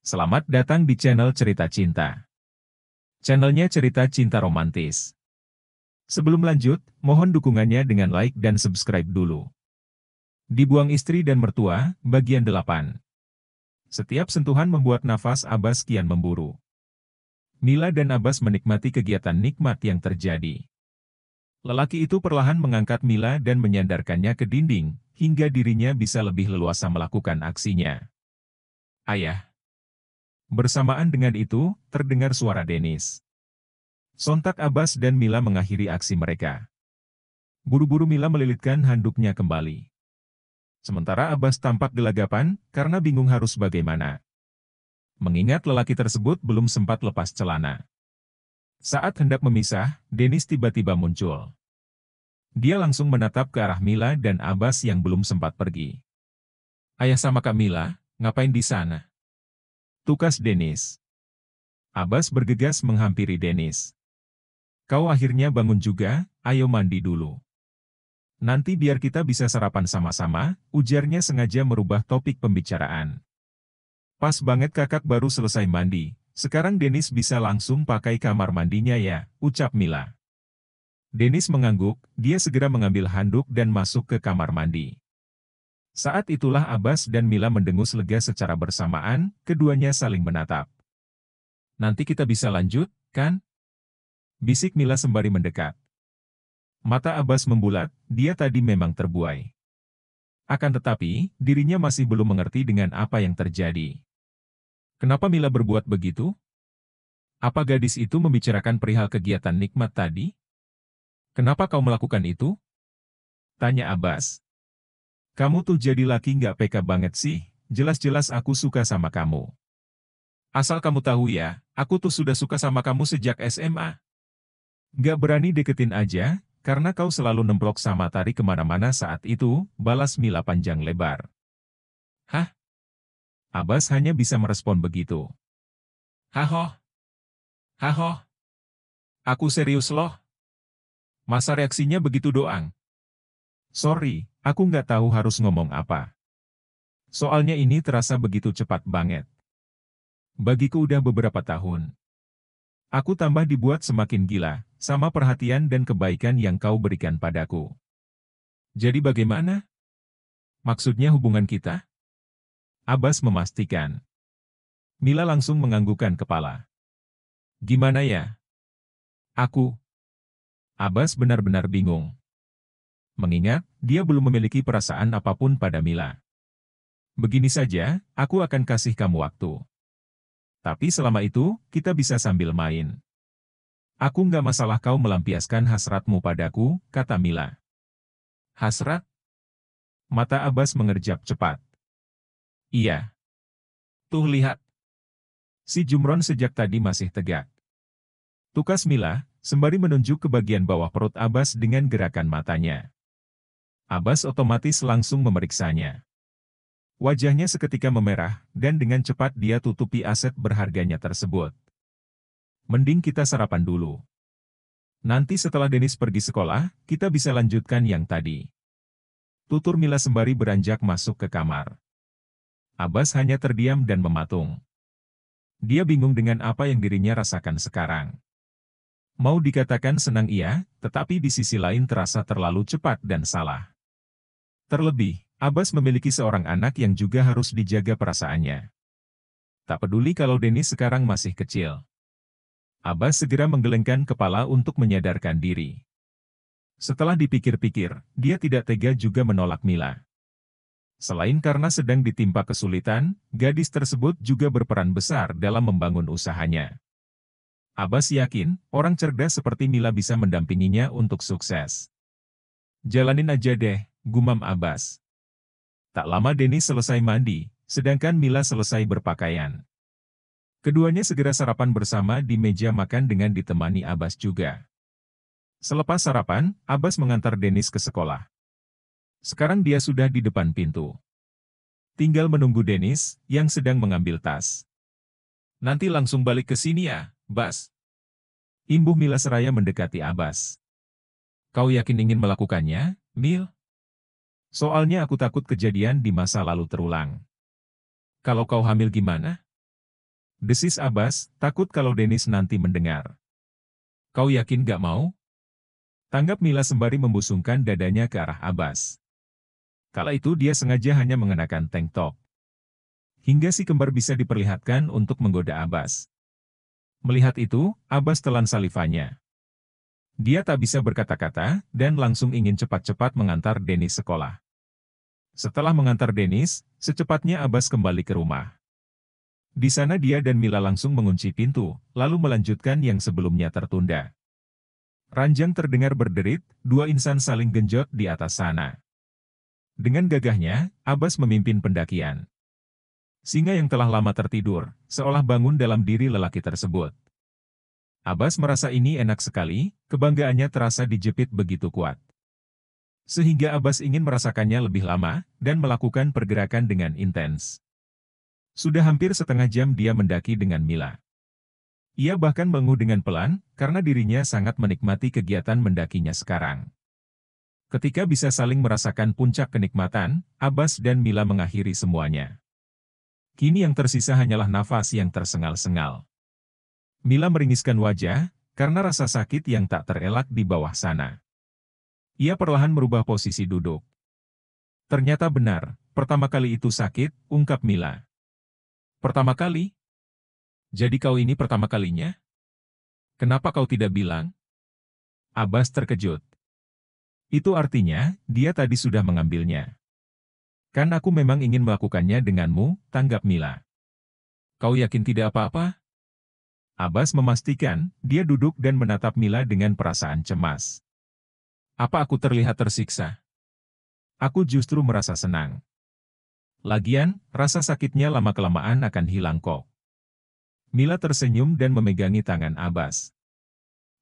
Selamat datang di channel Cerita Cinta. Channelnya cerita cinta romantis. Sebelum lanjut, mohon dukungannya dengan like dan subscribe dulu. Dibuang istri dan mertua, bagian 8. Setiap sentuhan membuat nafas Abbas kian memburu. Mila dan Abbas menikmati kegiatan nikmat yang terjadi. Lelaki itu perlahan mengangkat Mila dan menyandarkannya ke dinding, hingga dirinya bisa lebih leluasa melakukan aksinya. Ayah. Bersamaan dengan itu, terdengar suara Dennis. Sontak Abbas dan Mila mengakhiri aksi mereka. Buru-buru Mila melilitkan handuknya kembali. Sementara Abbas tampak gelagapan, karena bingung harus bagaimana. Mengingat lelaki tersebut belum sempat lepas celana. Saat hendak memisah, Dennis tiba-tiba muncul. Dia langsung menatap ke arah Mila dan Abbas yang belum sempat pergi. Ayah sama Kak Mila, ngapain di sana? Tukas Dennis. Abbas bergegas menghampiri Dennis. Kau akhirnya bangun juga, ayo mandi dulu. Nanti biar kita bisa sarapan sama-sama, ujarnya sengaja merubah topik pembicaraan. Pas banget kakak baru selesai mandi, sekarang Dennis bisa langsung pakai kamar mandinya ya, ucap Mila. Dennis mengangguk, dia segera mengambil handuk dan masuk ke kamar mandi. Saat itulah Abbas dan Mila mendengus lega secara bersamaan, keduanya saling menatap. Nanti kita bisa lanjut, kan? Bisik Mila sembari mendekat. Mata Abbas membulat, dia tadi memang terbuai. Akan tetapi, dirinya masih belum mengerti dengan apa yang terjadi. Kenapa Mila berbuat begitu? Apa gadis itu membicarakan perihal kegiatan nikmat tadi? Kenapa kau melakukan itu? Tanya Abbas. Kamu tuh jadi laki nggak peka banget sih, jelas-jelas aku suka sama kamu. Asal kamu tahu ya, aku tuh sudah suka sama kamu sejak SMA. Nggak berani deketin aja, karena kau selalu nemplok sama Tari kemana-mana saat itu, balas Mila panjang lebar. Hah? Abbas hanya bisa merespon begitu. Hahoh. Hahoh. Aku serius loh. Masa reaksinya begitu doang? Sorry, aku nggak tahu harus ngomong apa. Soalnya ini terasa begitu cepat banget. Bagiku udah beberapa tahun. Aku tambah dibuat semakin gila, sama perhatian dan kebaikan yang kau berikan padaku. Jadi bagaimana? Maksudnya hubungan kita? Abbas memastikan. Mila langsung menganggukkan kepala. Gimana ya? Aku. Abbas benar-benar bingung. Mengingat, dia belum memiliki perasaan apapun pada Mila. Begini saja, aku akan kasih kamu waktu. Tapi selama itu, kita bisa sambil main. Aku nggak masalah kau melampiaskan hasratmu padaku, kata Mila. Hasrat? Mata Abbas mengerjap cepat. Iya. Tuh lihat. Si Jumron sejak tadi masih tegak. Tukas Mila, sembari menunjuk ke bagian bawah perut Abbas dengan gerakan matanya. Abbas otomatis langsung memeriksanya. Wajahnya seketika memerah, dan dengan cepat dia tutupi aset berharganya tersebut. Mending kita sarapan dulu. Nanti setelah Dennis pergi sekolah, kita bisa lanjutkan yang tadi. Tutur Mila sembari beranjak masuk ke kamar. Abbas hanya terdiam dan mematung. Dia bingung dengan apa yang dirinya rasakan sekarang. Mau dikatakan senang iya, tetapi di sisi lain terasa terlalu cepat dan salah. Terlebih, Abbas memiliki seorang anak yang juga harus dijaga perasaannya. Tak peduli kalau Dennis sekarang masih kecil. Abbas segera menggelengkan kepala untuk menyadarkan diri. Setelah dipikir-pikir, dia tidak tega juga menolak Mila. Selain karena sedang ditimpa kesulitan, gadis tersebut juga berperan besar dalam membangun usahanya. Abbas yakin, orang cerdas seperti Mila bisa mendampinginya untuk sukses. Jalanin aja deh, gumam Abbas. Tak lama Dennis selesai mandi, sedangkan Mila selesai berpakaian. Keduanya segera sarapan bersama di meja makan dengan ditemani Abbas juga. Selepas sarapan, Abbas mengantar Dennis ke sekolah. Sekarang dia sudah di depan pintu. Tinggal menunggu Dennis, yang sedang mengambil tas. Nanti langsung balik ke sini ya, Bas. Imbuh Mila seraya mendekati Abbas. Kau yakin ingin melakukannya, Mil? Soalnya aku takut kejadian di masa lalu terulang. Kalau kau hamil gimana? Desis Abbas, takut kalau Dennis nanti mendengar. Kau yakin gak mau? Tanggap Mila sembari membusungkan dadanya ke arah Abbas. Kala itu dia sengaja hanya mengenakan tank top. Hingga si kembar bisa diperlihatkan untuk menggoda Abbas. Melihat itu, Abbas telan salivanya. Dia tak bisa berkata-kata, dan langsung ingin cepat-cepat mengantar Dennis sekolah. Setelah mengantar Dennis, secepatnya Abbas kembali ke rumah. Di sana dia dan Mila langsung mengunci pintu, lalu melanjutkan yang sebelumnya tertunda. Ranjang terdengar berderit, dua insan saling genjot di atas sana. Dengan gagahnya, Abbas memimpin pendakian. Singa yang telah lama tertidur, seolah bangun dalam diri lelaki tersebut. Abbas merasa ini enak sekali, kebanggaannya terasa dijepit begitu kuat. Sehingga Abbas ingin merasakannya lebih lama, dan melakukan pergerakan dengan intens. Sudah hampir setengah jam dia mendaki dengan Mila. Ia bahkan menguh dengan pelan, karena dirinya sangat menikmati kegiatan mendakinya sekarang. Ketika bisa saling merasakan puncak kenikmatan, Abbas dan Mila mengakhiri semuanya. Kini yang tersisa hanyalah nafas yang tersengal-sengal. Mila meringiskan wajah, karena rasa sakit yang tak terelak di bawah sana. Ia perlahan merubah posisi duduk. Ternyata benar, pertama kali itu sakit, ungkap Mila. Pertama kali? Jadi kau ini pertama kalinya? Kenapa kau tidak bilang? Abbas terkejut. Itu artinya, dia tadi sudah mengambilnya. Kan aku memang ingin melakukannya denganmu, tanggap Mila. Kau yakin tidak apa-apa? Abbas memastikan, dia duduk dan menatap Mila dengan perasaan cemas. Apa aku terlihat tersiksa? Aku justru merasa senang. Lagian, rasa sakitnya lama-kelamaan akan hilang kok. Mila tersenyum dan memegangi tangan Abbas.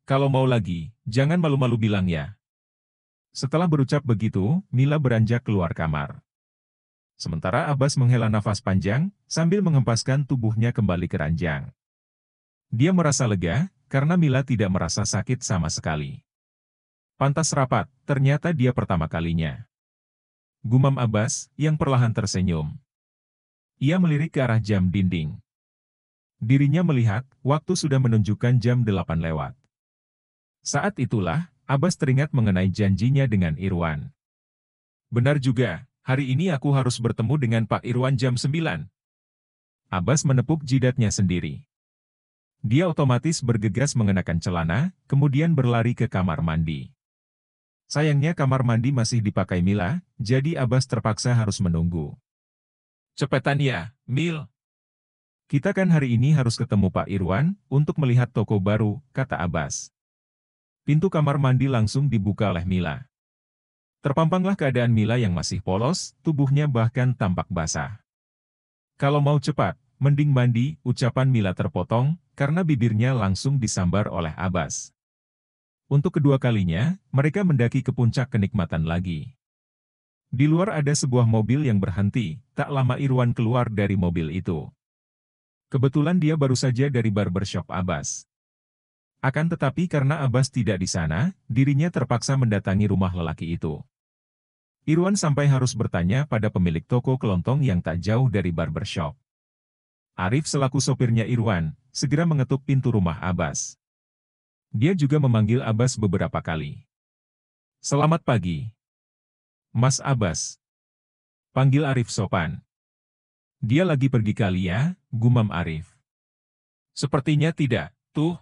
Kalau mau lagi, jangan malu-malu bilang ya. Setelah berucap begitu, Mila beranjak keluar kamar. Sementara Abbas menghela nafas panjang, sambil menghempaskan tubuhnya kembali ke ranjang. Dia merasa lega, karena Mila tidak merasa sakit sama sekali. Pantas rapat, ternyata dia pertama kalinya. Gumam Abbas, yang perlahan tersenyum. Ia melirik ke arah jam dinding. Dirinya melihat, waktu sudah menunjukkan jam 8 lewat. Saat itulah, Abbas teringat mengenai janjinya dengan Irwan. Benar juga, hari ini aku harus bertemu dengan Pak Irwan jam 9. Abbas menepuk jidatnya sendiri. Dia otomatis bergegas mengenakan celana, kemudian berlari ke kamar mandi. Sayangnya kamar mandi masih dipakai Mila, jadi Abbas terpaksa harus menunggu. Cepetan ya, Mil. Kita kan hari ini harus ketemu Pak Irwan, untuk melihat toko baru, kata Abbas. Pintu kamar mandi langsung dibuka oleh Mila. Terpampanglah keadaan Mila yang masih polos, tubuhnya bahkan tampak basah. Kalau mau cepat, mending mandi, ucapan Mila terpotong, karena bibirnya langsung disambar oleh Abbas. Untuk kedua kalinya, mereka mendaki ke puncak kenikmatan lagi. Di luar ada sebuah mobil yang berhenti, tak lama Irwan keluar dari mobil itu. Kebetulan dia baru saja dari barbershop Abbas. Akan tetapi karena Abbas tidak di sana, dirinya terpaksa mendatangi rumah lelaki itu. Irwan sampai harus bertanya pada pemilik toko kelontong yang tak jauh dari barbershop. Arif selaku sopirnya Irwan, segera mengetuk pintu rumah Abbas. Dia juga memanggil Abbas beberapa kali. Selamat pagi. Mas Abbas. Panggil Arif sopan. Dia lagi pergi kali ya, gumam Arif. Sepertinya tidak, tuh.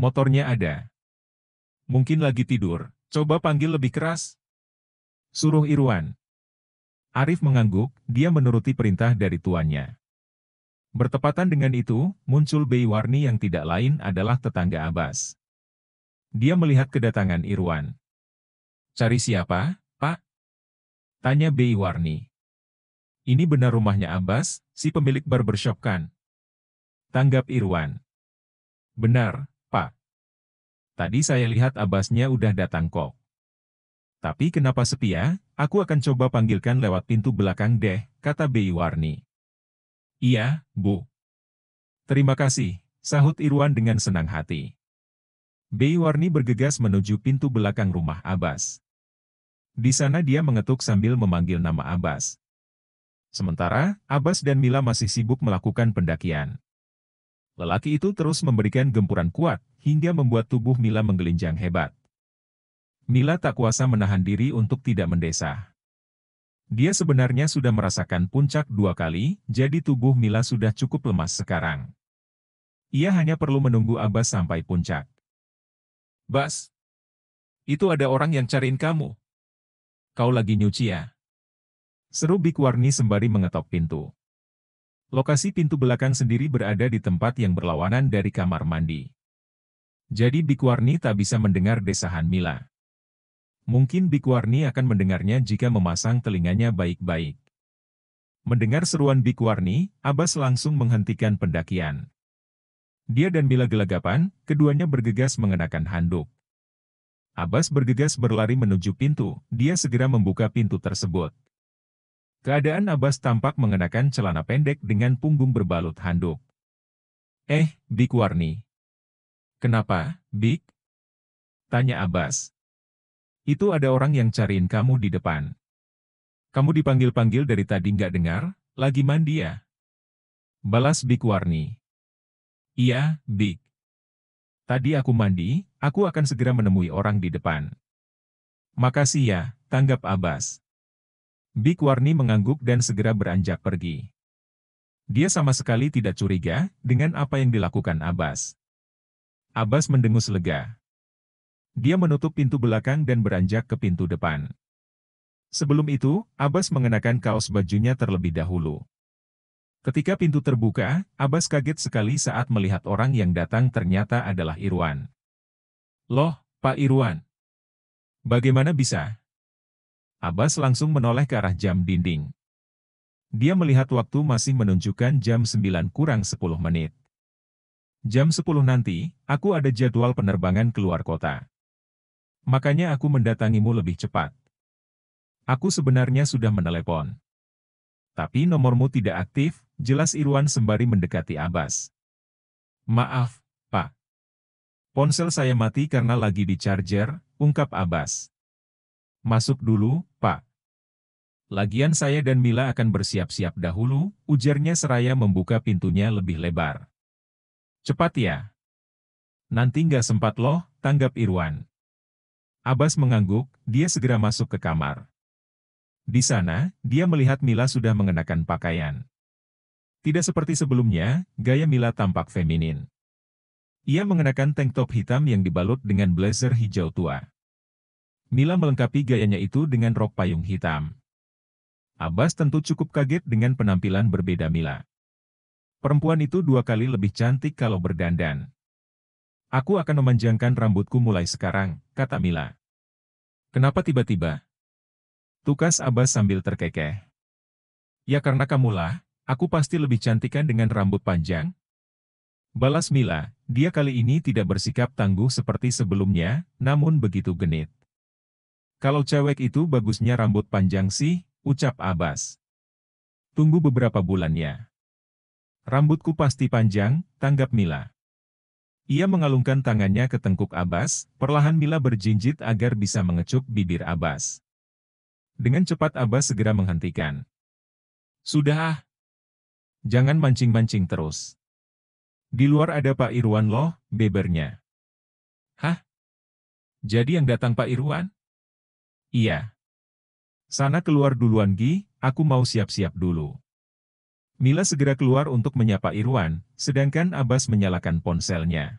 Motornya ada. Mungkin lagi tidur, coba panggil lebih keras. Suruh Irwan. Arif mengangguk, dia menuruti perintah dari tuannya. Bertepatan dengan itu, muncul Beiwarni yang tidak lain adalah tetangga Abbas. Dia melihat kedatangan Irwan. Cari siapa, Pak? Tanya Beiwarni. Ini benar rumahnya Abbas, si pemilik barbershop kan? Tanggap Irwan. Benar, Pak. Tadi saya lihat Abbasnya udah datang kok. Tapi kenapa sepi ya? Aku akan coba panggilkan lewat pintu belakang deh, kata Beiwarni. Iya, Bu. Terima kasih, sahut Irwan dengan senang hati. Beiwarni bergegas menuju pintu belakang rumah Abbas. Di sana dia mengetuk sambil memanggil nama Abbas. Sementara, Abbas dan Mila masih sibuk melakukan pendakian. Lelaki itu terus memberikan gempuran kuat, hingga membuat tubuh Mila menggelinjang hebat. Mila tak kuasa menahan diri untuk tidak mendesah. Dia sebenarnya sudah merasakan puncak 2 kali, jadi tubuh Mila sudah cukup lemas sekarang. Ia hanya perlu menunggu Abbas sampai puncak. "Bas, itu ada orang yang cariin kamu. Kau lagi nyuci ya?" seru Bikwarni sembari mengetok pintu. Lokasi pintu belakang sendiri berada di tempat yang berlawanan dari kamar mandi. Jadi Bikwarni tak bisa mendengar desahan Mila. Mungkin Bikwarni akan mendengarnya jika memasang telinganya baik-baik. Mendengar seruan Bikwarni, Abbas langsung menghentikan pendakian. Dia dan Mila gelagapan, keduanya bergegas mengenakan handuk. Abbas bergegas berlari menuju pintu, dia segera membuka pintu tersebut. Keadaan Abbas tampak mengenakan celana pendek dengan punggung berbalut handuk. Bikwarni. "Kenapa, Bik?" tanya Abbas. "Itu ada orang yang cariin kamu di depan. Kamu dipanggil-panggil dari tadi nggak dengar, lagi mandi ya?" balas Bikwarni. "Iya, Bik. Tadi aku mandi, aku akan segera menemui orang di depan." "Makasih ya," tanggap Abbas. Bikwarni mengangguk dan segera beranjak pergi. Dia sama sekali tidak curiga dengan apa yang dilakukan Abbas. Abbas mendengus lega. Dia menutup pintu belakang dan beranjak ke pintu depan. Sebelum itu, Abbas mengenakan kaos bajunya terlebih dahulu. Ketika pintu terbuka, Abbas kaget sekali saat melihat orang yang datang ternyata adalah Irwan. "Loh, Pak Irwan. Bagaimana bisa?" Abbas langsung menoleh ke arah jam dinding. Dia melihat waktu masih menunjukkan jam 9 kurang 10 menit. "Jam 10 nanti, aku ada jadwal penerbangan keluar kota. Makanya aku mendatangimu lebih cepat. Aku sebenarnya sudah menelepon. Tapi nomormu tidak aktif," jelas Irwan sembari mendekati Abbas. "Maaf, Pak. Ponsel saya mati karena lagi di charger," ungkap Abbas. "Masuk dulu, Pak. Lagian saya dan Mila akan bersiap-siap dahulu," ujarnya seraya membuka pintunya lebih lebar. "Cepat ya." "Nanti nggak sempat loh," tanggap Irwan. Abbas mengangguk, dia segera masuk ke kamar. Di sana, dia melihat Mila sudah mengenakan pakaian. Tidak seperti sebelumnya, gaya Mila tampak feminin. Ia mengenakan tank top hitam yang dibalut dengan blazer hijau tua. Mila melengkapi gayanya itu dengan rok payung hitam. Abbas tentu cukup kaget dengan penampilan berbeda Mila. Perempuan itu 2 kali lebih cantik kalau berdandan. "Aku akan memanjangkan rambutku mulai sekarang," kata Mila. "Kenapa tiba-tiba?" tukas Abbas sambil terkekeh. "Ya karena kamulah, aku pasti lebih cantikan dengan rambut panjang," balas Mila. Dia kali ini tidak bersikap tangguh seperti sebelumnya, namun begitu genit. "Kalau cewek itu bagusnya rambut panjang sih," ucap Abbas. "Tunggu beberapa bulannya. Rambutku pasti panjang," tanggap Mila. Ia mengalungkan tangannya ke tengkuk Abbas, perlahan Mila berjinjit agar bisa mengecup bibir Abbas. Dengan cepat Abbas segera menghentikan. "Sudah. Jangan mancing-mancing terus. Di luar ada Pak Irwan loh," bebernya. "Hah? Jadi yang datang Pak Irwan?" "Iya. Sana keluar duluan Gi, aku mau siap-siap dulu." Mila segera keluar untuk menyapa Irwan, sedangkan Abbas menyalakan ponselnya.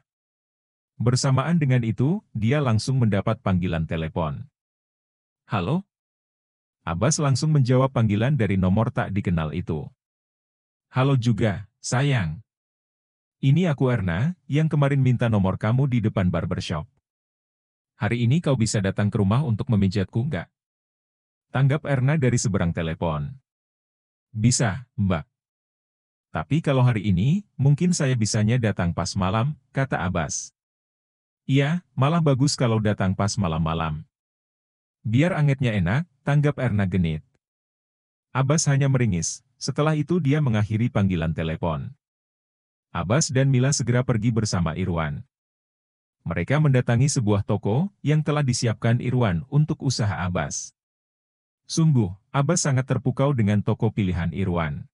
Bersamaan dengan itu, dia langsung mendapat panggilan telepon. "Halo?" Abbas langsung menjawab panggilan dari nomor tak dikenal itu. "Halo juga, sayang. Ini aku Erna, yang kemarin minta nomor kamu di depan barbershop. Hari ini kau bisa datang ke rumah untuk memijatku nggak?" tanggap Erna dari seberang telepon. "Bisa, Mbak. Tapi kalau hari ini, mungkin saya bisanya datang pas malam," kata Abbas. "Iya, malah bagus kalau datang pas malam-malam. Biar angetnya enak," tanggap Erna genit. Abbas hanya meringis, setelah itu dia mengakhiri panggilan telepon. Abbas dan Mila segera pergi bersama Irwan. Mereka mendatangi sebuah toko yang telah disiapkan Irwan untuk usaha Abbas. Sungguh, Abbas sangat terpukau dengan toko pilihan Irwan.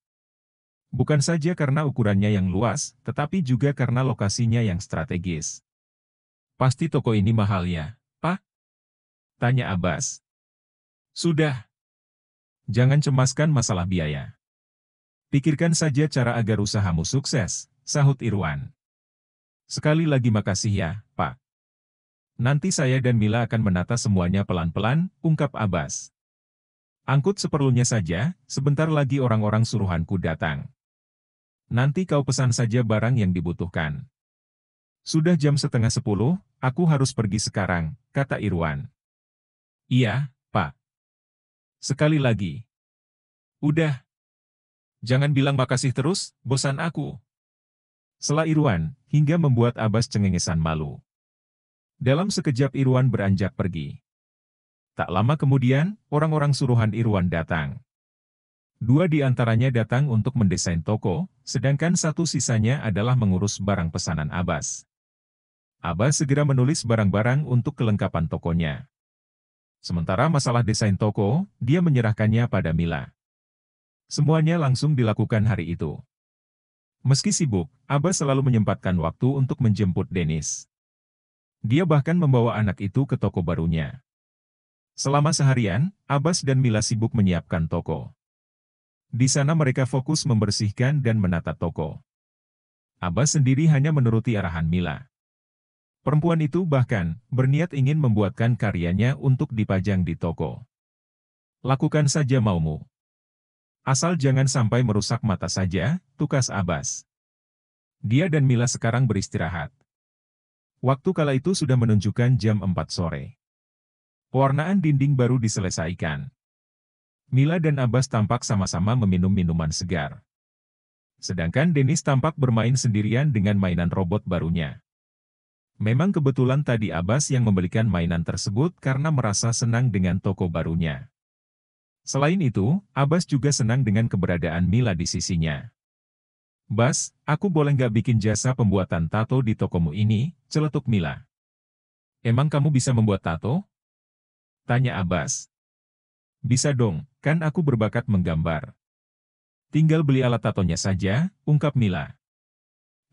Bukan saja karena ukurannya yang luas, tetapi juga karena lokasinya yang strategis. Pasti toko ini mahal ya, Pak? Tanya Abbas. Sudah, jangan cemaskan masalah biaya. Pikirkan saja cara agar usahamu sukses, sahut Irwan. Sekali lagi makasih ya, Pak. Nanti saya dan Mila akan menata semuanya pelan-pelan, ungkap Abbas. Angkut seperlunya saja, sebentar lagi orang-orang suruhanku datang. Nanti kau pesan saja barang yang dibutuhkan. Sudah jam 9:30, aku harus pergi sekarang, kata Irwan. Iya, Pak. Sekali lagi. Udah. Jangan bilang makasih terus, bosan aku. Sela Irwan, hingga membuat Abbas cengengesan malu. Dalam sekejap Irwan beranjak pergi. Tak lama kemudian, orang-orang suruhan Irwan datang. 2 di antaranya datang untuk mendesain toko, sedangkan 1 sisanya adalah mengurus barang pesanan Abbas. Abbas segera menulis barang-barang untuk kelengkapan tokonya. Sementara masalah desain toko, dia menyerahkannya pada Mila. Semuanya langsung dilakukan hari itu. Meski sibuk, Abbas selalu menyempatkan waktu untuk menjemput Dennis. Dia bahkan membawa anak itu ke toko barunya. Selama seharian, Abbas dan Mila sibuk menyiapkan toko. Di sana mereka fokus membersihkan dan menata toko. Abbas sendiri hanya menuruti arahan Mila. Perempuan itu bahkan berniat ingin membuatkan karyanya untuk dipajang di toko. Lakukan saja maumu. Asal jangan sampai merusak mata saja, tukas Abbas. Dia dan Mila sekarang beristirahat. Waktu kala itu sudah menunjukkan jam 4 sore. Pewarnaan dinding baru diselesaikan. Mila dan Abbas tampak sama-sama meminum minuman segar. Sedangkan Dennis tampak bermain sendirian dengan mainan robot barunya. Memang kebetulan tadi Abbas yang membelikan mainan tersebut karena merasa senang dengan toko barunya. Selain itu, Abbas juga senang dengan keberadaan Mila di sisinya. Bas, aku boleh nggak bikin jasa pembuatan tato di tokomu ini, celetuk Mila. Emang kamu bisa membuat tato? Tanya Abbas. Bisa dong, kan aku berbakat menggambar. Tinggal beli alat tatonya saja, ungkap Mila.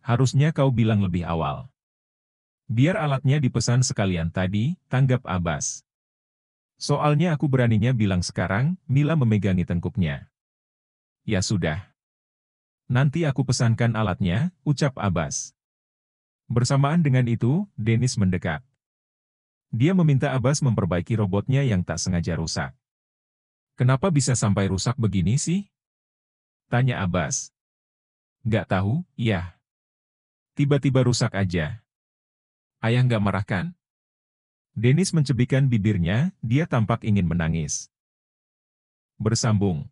Harusnya kau bilang lebih awal. Biar alatnya dipesan sekalian tadi, tanggap Abbas. Soalnya aku beraninya bilang sekarang, Mila memegangi tengkuknya. Ya sudah. Nanti aku pesankan alatnya, ucap Abbas. Bersamaan dengan itu, Dennis mendekat. Dia meminta Abbas memperbaiki robotnya yang tak sengaja rusak. Kenapa bisa sampai rusak begini sih? Tanya Abbas. Gak tahu, ya. Tiba-tiba rusak aja. Ayah nggak marah kan? Dennis mencebikkan bibirnya, dia tampak ingin menangis. Bersambung.